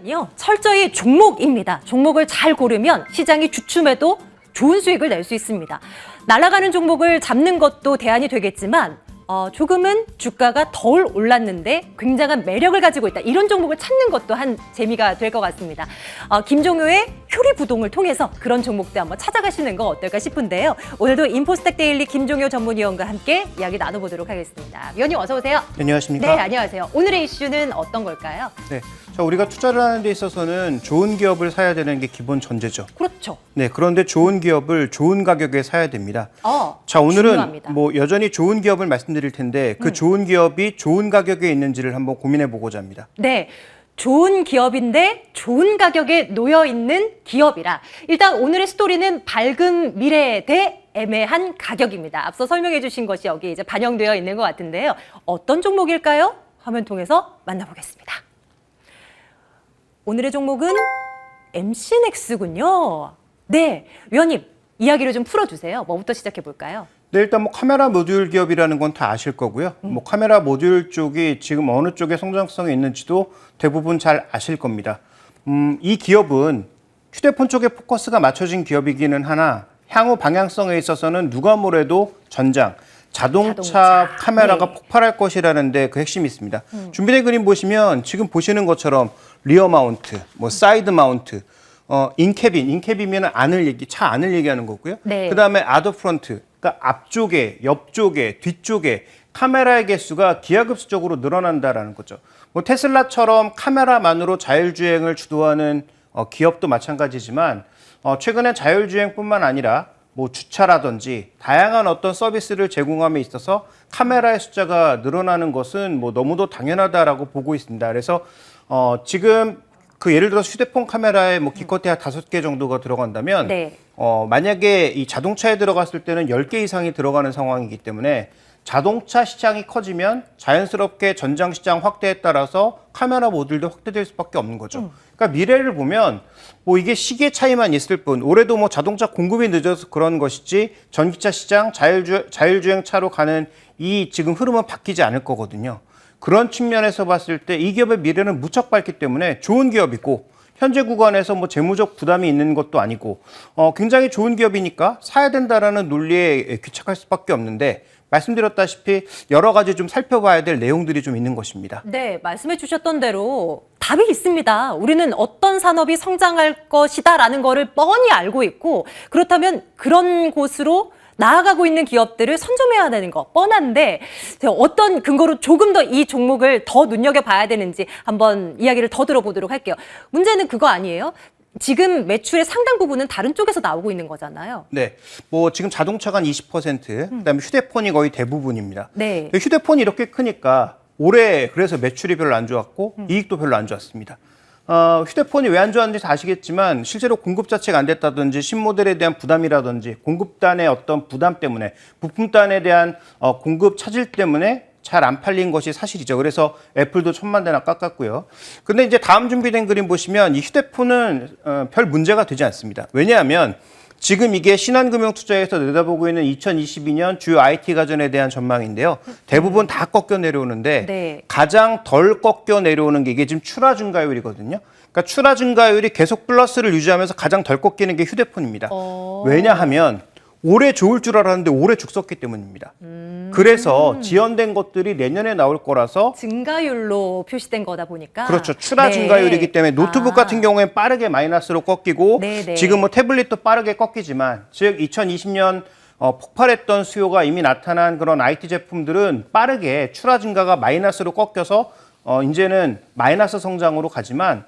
중요한요. 철저히 종목입니다. 종목을 잘 고르면 시장이 주춤해도 좋은 수익을 낼 수 있습니다. 날아가는 종목을 잡는 것도 대안이 되겠지만 조금은 주가가 덜 올랐는데 굉장한 매력을 가지고 있다. 이런 종목을 찾는 것도 한 재미가 될 것 같습니다. 김종효의 효리부동을 통해서 그런 종목들 한번 찾아가시는 거 어떨까 싶은데요. 오늘도 인포스텍 데일리 김종효 전문위원과 함께 이야기 나눠보도록 하겠습니다. 위원님 어서 오세요. 안녕하십니까? 네, 안녕하세요. 오늘의 이슈는 어떤 걸까요? 네, 자, 우리가 투자를 하는 데 있어서는 좋은 기업을 사야 되는 게 기본 전제죠. 그렇죠. 네, 그런데 좋은 기업을 좋은 가격에 사야 됩니다. 자, 오늘은 중요합니다. 여전히 좋은 기업을 말씀드릴 텐데 그 좋은 기업이 좋은 가격에 있는지를 한번 고민해 보고자 합니다. 네. 좋은 기업인데 좋은 가격에 놓여 있는 기업이라. 일단 오늘의 스토리는 밝은 미래 대 애매한 가격입니다. 앞서 설명해 주신 것이 여기 이제 반영되어 있는 것 같은데요. 어떤 종목일까요? 화면 통해서 만나보겠습니다. 오늘의 종목은 MC넥스군요. 네, 위원님 이야기를 좀 풀어주세요. 뭐부터 시작해 볼까요? 네, 일단 카메라 모듈 기업이라는 건 다 아실 거고요. 카메라 모듈 쪽이 지금 어느 쪽에 성장성이 있는지도 대부분 잘 아실 겁니다. 이 기업은 휴대폰 쪽에 포커스가 맞춰진 기업이기는 하나 향후 방향성에 있어서는 누가 뭐래도 자동차 카메라가 네. 폭발할 것이라는데 그 핵심이 있습니다. 준비된 그림 보시면 지금 보시는 것처럼 리어 마운트, 사이드 마운트, 인캡이면 차 안을 얘기하는 거고요. 네. 그다음에 아더 프론트, 그러니까 앞쪽에, 옆쪽에, 뒤쪽에 카메라의 개수가 기하급수적으로 늘어난다라는 거죠. 테슬라처럼 카메라만으로 자율주행을 주도하는 기업도 마찬가지지만 최근에 자율주행뿐만 아니라 주차라든지 다양한 어떤 서비스를 제공함에 있어서 카메라의 숫자가 늘어나는 것은 너무도 당연하다라고 보고 있습니다. 그래서 지금 예를 들어서 휴대폰 카메라에 기껏해야 5개 정도가 들어간다면 네. 만약에 이 자동차에 들어갔을 때는 10개 이상이 들어가는 상황이기 때문에 자동차 시장이 커지면 자연스럽게 전장 시장 확대에 따라서 카메라 모듈도 확대될 수밖에 없는 거죠. 그러니까 미래를 보면 이게 시기의 차이만 있을 뿐 올해도 자동차 공급이 늦어서 그런 것이지 전기차 시장, 자율주행 차로 가는 이 지금 흐름은 바뀌지 않을 거거든요. 그런 측면에서 봤을 때 이 기업의 미래는 무척 밝기 때문에 좋은 기업이고 현재 구간에서 재무적 부담이 있는 것도 아니고 굉장히 좋은 기업이니까 사야 된다라는 논리에 귀착할 수밖에 없는데 말씀드렸다시피 여러 가지 좀 살펴봐야 될 내용들이 좀 있는 것입니다. 네, 말씀해 주셨던 대로 답이 있습니다. 우리는 어떤 산업이 성장할 것이다라는 거를 뻔히 알고 있고 그렇다면 그런 곳으로 나아가고 있는 기업들을 선점해야 되는 거 뻔한데 어떤 근거로 조금 더 이 종목을 더 눈여겨봐야 되는지 한번 이야기를 더 들어보도록 할게요. 문제는 그거 아니에요? 지금 매출의 상당 부분은 다른 쪽에서 나오고 있는 거잖아요. 네, 지금 자동차가 한 20%, 그다음에 휴대폰이 거의 대부분입니다. 네. 휴대폰이 이렇게 크니까 올해 그래서 매출이 별로 안 좋았고 이익도 별로 안 좋았습니다. 휴대폰이 왜 안 좋았는지 다 아시겠지만 실제로 공급 자체가 안 됐다든지 신모델에 대한 부담이라든지 공급단의 어떤 부담 때문에 부품단에 대한 공급 차질 때문에 잘 안 팔린 것이 사실이죠. 그래서 애플도 1000만 대나 깎았고요. 근데 이제 다음 준비된 그림 보시면 이 휴대폰은 별 문제가 되지 않습니다. 왜냐하면 지금 이게 신한금융투자에서 내다보고 있는 2022년 주요 IT 가전에 대한 전망인데요. 대부분 다 꺾여 내려오는데 네. 가장 덜 꺾여 내려오는 게 이게 지금 출하 증가율이거든요. 그러니까 출하 증가율이 계속 플러스를 유지하면서 가장 덜 꺾이는 게 휴대폰입니다. 왜냐하면 올해 좋을 줄 알았는데 올해 죽었기 때문입니다. 그래서 지연된 것들이 내년에 나올 거라서 증가율로 표시된 거다 보니까 그렇죠. 출하 네. 증가율이기 때문에 노트북 같은 경우에는 빠르게 마이너스로 꺾이고 네네. 지금 태블릿도 빠르게 꺾이지만 즉 2020년 폭발했던 수요가 이미 나타난 그런 IT 제품들은 빠르게 출하 증가가 마이너스로 꺾여서 이제는 마이너스 성장으로 가지만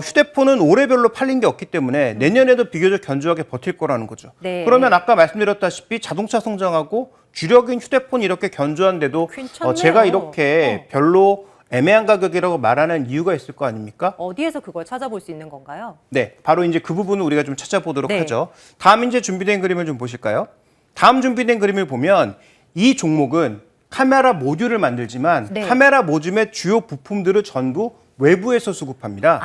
휴대폰은 올해별로 팔린 게 없기 때문에 내년에도 비교적 견조하게 버틸 거라는 거죠. 네. 그러면 아까 말씀드렸다시피 자동차 성장하고 주력인 휴대폰이 이렇게 견조한데도 괜찮네요. 제가 이렇게 별로 애매한 가격이라고 말하는 이유가 있을 거 아닙니까? 어디에서 그걸 찾아볼 수 있는 건가요? 네, 바로 이제 그 부분을 우리가 좀 찾아보도록 네. 하죠. 다음 이제 준비된 그림을 좀 보실까요? 다음 준비된 그림을 보면 이 종목은 카메라 모듈을 만들지만 네. 카메라 모듈의 주요 부품들을 전부 외부에서 수급합니다.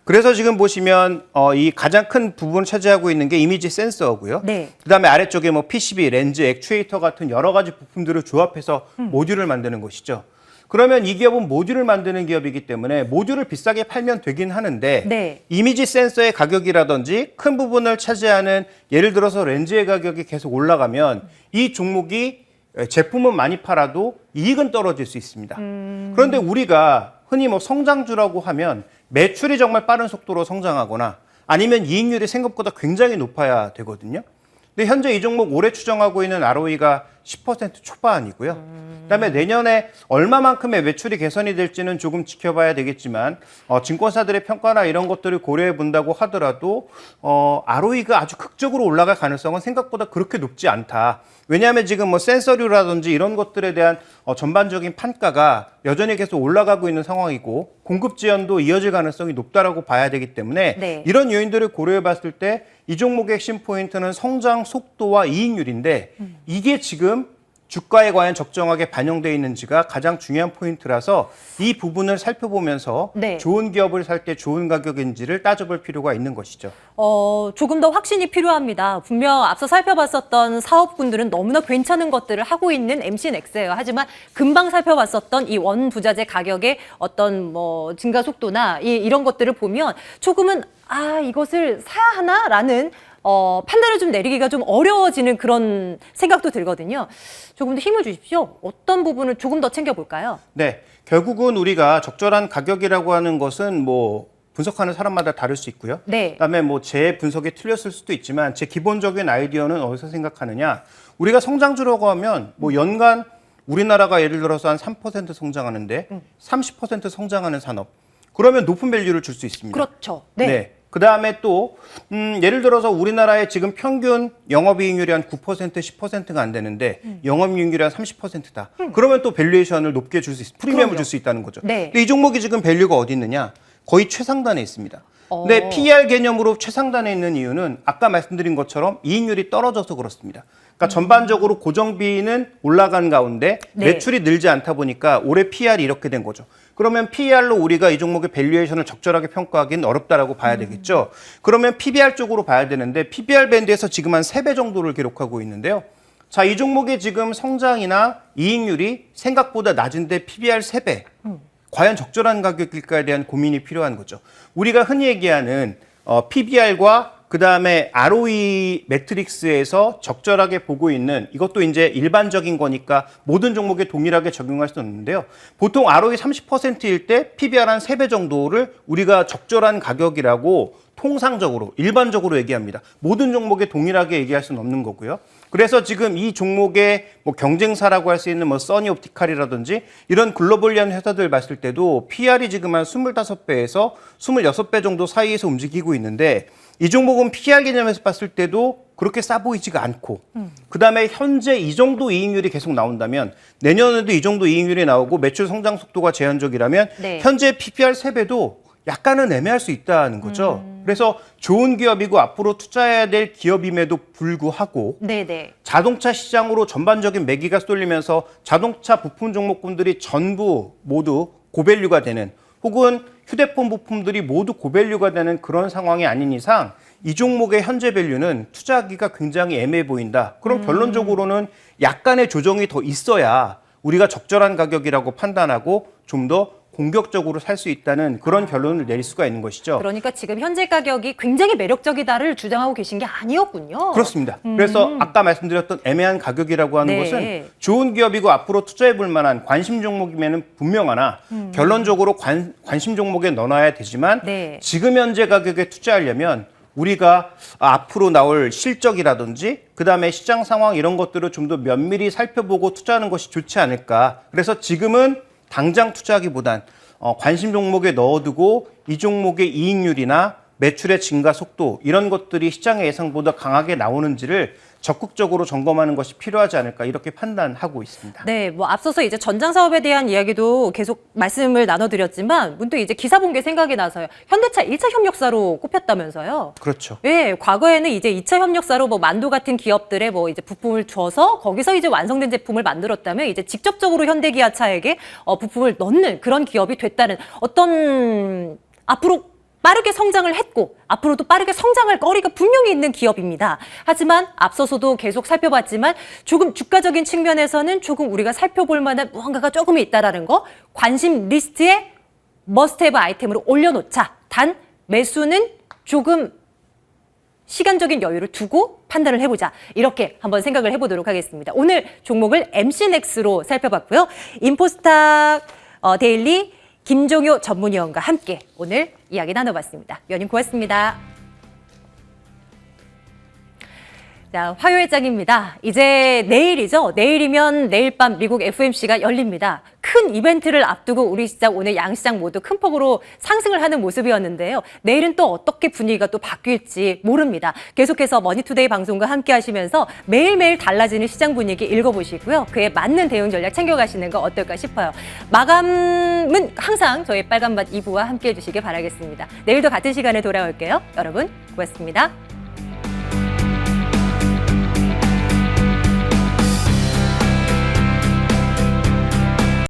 그래서 지금 보시면 이 가장 큰 부분을 차지하고 있는 게 이미지 센서고요. 네. 그다음에 아래쪽에 PCB, 렌즈, 액추에이터 같은 여러 가지 부품들을 조합해서 모듈을 만드는 것이죠. 그러면 이 기업은 모듈을 만드는 기업이기 때문에 모듈을 비싸게 팔면 되긴 하는데 네. 이미지 센서의 가격이라든지 큰 부분을 차지하는 예를 들어서 렌즈의 가격이 계속 올라가면 이 종목이 제품은 많이 팔아도 이익은 떨어질 수 있습니다. 그런데 우리가 흔히 뭐 성장주라고 하면 매출이 정말 빠른 속도로 성장하거나 아니면 이익률이 생각보다 굉장히 높아야 되거든요. 근데 현재 이 종목 올해 추정하고 있는 ROE가 10% 초반이고요. 그다음에 내년에 얼마만큼의 매출이 개선이 될지는 조금 지켜봐야 되겠지만 증권사들의 평가나 이런 것들을 고려해 본다고 하더라도 ROE가 아주 극적으로 올라갈 가능성은 생각보다 그렇게 높지 않다. 왜냐하면 지금 뭐 센서류라든지 이런 것들에 대한 전반적인 판가가 여전히 계속 올라가고 있는 상황이고 공급 지연도 이어질 가능성이 높다라고 봐야 되기 때문에 네. 이런 요인들을 고려해 봤을 때 이 종목의 핵심 포인트는 성장 속도와 이익률인데 이게 지금 주가에 과연 적정하게 반영되어 있는지가 가장 중요한 포인트라서 이 부분을 살펴보면서 네. 좋은 기업을 살 때 좋은 가격인지를 따져볼 필요가 있는 것이죠. 조금 더 확신이 필요합니다. 분명 앞서 살펴봤었던 사업군들은 너무나 괜찮은 것들을 하고 있는 MC넥스예요. 하지만 금방 살펴봤었던 이 원부자재 가격의 어떤 뭐 증가 속도나 이런 것들을 보면 조금은 이것을 사야 하나라는 판단을 좀 내리기가 좀 어려워지는 그런 생각도 들거든요. 조금 더 힘을 주십시오. 어떤 부분을 조금 더 챙겨볼까요? 네, 결국은 우리가 적절한 가격이라고 하는 것은 뭐 분석하는 사람마다 다를 수 있고요. 네. 그다음에 뭐 제 분석이 틀렸을 수도 있지만 제 기본적인 아이디어는 어디서 생각하느냐. 우리가 성장주라고 하면 뭐 연간 우리나라가 예를 들어서 한 3% 성장하는데 30% 성장하는 산업. 그러면 높은 밸류를 줄 수 있습니다. 그렇죠. 네. 그다음에 또 예를 들어서 우리나라의 지금 평균 영업이익률이 한 9%, 10%가 안 되는데 영업이익률이 한 30%다. 그러면 또 밸류에이션을 높게 줄 수 있, 프리미엄을 줄 수 있다는 거죠. 네. 근데 이 종목이 지금 밸류가 어디 있느냐? 거의 최상단에 있습니다. 근데 PER 개념으로 최상단에 있는 이유는 아까 말씀드린 것처럼 이익률이 떨어져서 그렇습니다. 그러니까 전반적으로 고정비는 올라간 가운데 네. 매출이 늘지 않다 보니까 올해 PER이 이렇게 된 거죠. 그러면 PER로 우리가 이 종목의 밸류에이션을 적절하게 평가하기는 어렵다라고 봐야 되겠죠. 그러면 PBR 쪽으로 봐야 되는데 PBR 밴드에서 지금 한 3배 정도를 기록하고 있는데요. 자, 이 종목의 지금 성장이나 이익률이 생각보다 낮은데 PBR 3배. 과연 적절한 가격일까에 대한 고민이 필요한 거죠. 우리가 흔히 얘기하는 PBR과 그다음에 ROE 매트릭스에서 적절하게 보고 있는 이것도 이제 일반적인 거니까 모든 종목에 동일하게 적용할 수는 없는데요. 보통 ROE 30%일 때 PBR 한 3배 정도를 우리가 적절한 가격이라고 통상적으로 일반적으로 얘기합니다. 모든 종목에 동일하게 얘기할 수는 없는 거고요. 그래서 지금 이 종목의 뭐 경쟁사라고 할 수 있는 뭐 써니옵티칼이라든지 이런 글로벌리한 회사들 봤을 때도 PR이 지금 한 25배에서 26배 정도 사이에서 움직이고 있는데 이 종목은 PR 개념에서 봤을 때도 그렇게 싸 보이지가 않고 그다음에 현재 이 정도 이익률이 계속 나온다면 내년에도 이 정도 이익률이 나오고 매출 성장 속도가 제한적이라면 네. 현재 PPR 3배도 약간은 애매할 수 있다는 거죠. 그래서 좋은 기업이고 앞으로 투자해야 될 기업임에도 불구하고 네네. 자동차 시장으로 전반적인 매기가 쏠리면서 자동차 부품 종목군들이 전부 모두 고밸류가 되는 혹은 휴대폰 부품들이 모두 고밸류가 되는 그런 상황이 아닌 이상 이 종목의 현재 밸류는 투자하기가 굉장히 애매해 보인다. 그럼 결론적으로는 약간의 조정이 더 있어야 우리가 적절한 가격이라고 판단하고 좀 더 공격적으로 살 수 있다는 그런 결론을 내릴 수가 있는 것이죠. 그러니까 지금 현재 가격이 굉장히 매력적이다를 주장하고 계신 게 아니었군요. 그렇습니다. 그래서 아까 말씀드렸던 애매한 가격이라고 하는 네. 것은 좋은 기업이고 앞으로 투자해 볼 만한 관심 종목이면 분명하나 결론적으로 관심 종목에 넣어놔야 되지만 네. 지금 현재 가격에 투자하려면 우리가 앞으로 나올 실적이라든지 그다음에 시장 상황 이런 것들을 좀 더 면밀히 살펴보고 투자하는 것이 좋지 않을까. 그래서 지금은 당장 투자하기보단 관심 종목에 넣어두고 이 종목의 이익률이나 매출의 증가 속도 이런 것들이 시장의 예상보다 강하게 나오는지를 적극적으로 점검하는 것이 필요하지 않을까 이렇게 판단하고 있습니다. 네, 뭐 앞서서 이제 전장 사업에 대한 이야기도 계속 말씀을 나눠드렸지만 문득 이제 기사 본 게 생각이 나서요. 현대차 1차 협력사로 꼽혔다면서요. 그렇죠. 네, 과거에는 이제 2차 협력사로 뭐 만도 같은 기업들의 뭐 이제 부품을 줘서 거기서 이제 완성된 제품을 만들었다면 이제 직접적으로 현대기아차에게 부품을 넣는 그런 기업이 됐다는 어떤 앞으로 빠르게 성장을 했고 앞으로도 빠르게 성장할 거리가 분명히 있는 기업입니다. 하지만 앞서서도 계속 살펴봤지만 조금 주가적인 측면에서는 조금 우리가 살펴볼 만한 무언가가 조금 있다라는 거, 관심 리스트에 머스트헤브 아이템으로 올려놓자. 단 매수는 조금 시간적인 여유를 두고 판단을 해보자. 이렇게 한번 생각을 해보도록 하겠습니다. 오늘 종목을 MC넥스로 살펴봤고요. 인포스탁 데일리 김종효 전문위원과 함께 오늘 이야기 나눠봤습니다. 위원님 고맙습니다. 자, 화요일장입니다. 이제 내일이죠. 내일이면 내일 밤 미국 FOMC가 열립니다. 큰 이벤트를 앞두고 우리 시장 오늘 양시장 모두 큰 폭으로 상승을 하는 모습이었는데요. 내일은 또 어떻게 분위기가 또 바뀔지 모릅니다. 계속해서 머니투데이 방송과 함께 하시면서 매일매일 달라지는 시장 분위기 읽어보시고요. 그에 맞는 대응 전략 챙겨가시는 거 어떨까 싶어요. 마감은 항상 저희 빨간맛 2부와 함께 해주시길 바라겠습니다. 내일도 같은 시간에 돌아올게요. 여러분 고맙습니다.